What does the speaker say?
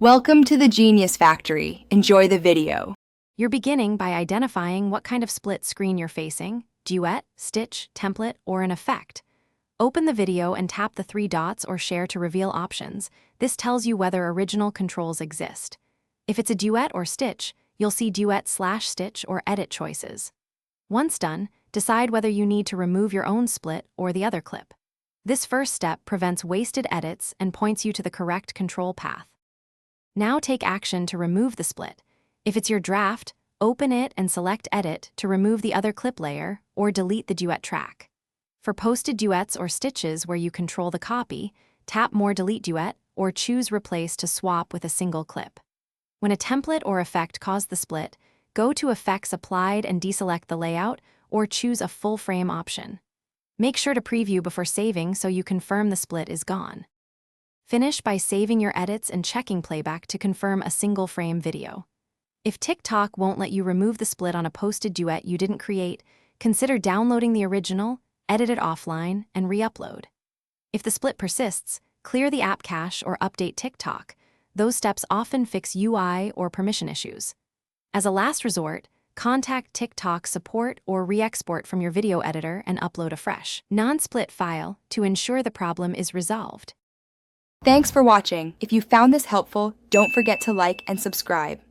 Welcome to the Genius Factory. Enjoy the video. You're beginning by identifying what kind of split screen you're facing: duet, stitch, template, or an effect. Open the video and tap the three dots or share to reveal options. This tells you whether original controls exist. If it's a duet or stitch, you'll see duet/stitch or edit choices. Once done, decide whether you need to remove your own split or the other clip. This first step prevents wasted edits and points you to the correct control path. Now take action to remove the split. If it's your draft, open it and select Edit to remove the other clip layer or delete the duet track. For posted duets or stitches where you control the copy, tap More Delete Duet or choose Replace to swap with a single clip. When a template or effect caused the split, go to Effects Applied and deselect the layout or choose a full frame option. Make sure to preview before saving so you confirm the split is gone. Finish by saving your edits and checking playback to confirm a single frame video. If TikTok won't let you remove the split on a posted duet you didn't create, consider downloading the original, edit it offline, and re-upload. If the split persists, clear the app cache or update TikTok. Those steps often fix UI or permission issues. As a last resort, contact TikTok support or re-export from your video editor and upload a fresh, non-split file to ensure the problem is resolved. Thanks for watching. If you found this helpful, don't forget to like and subscribe.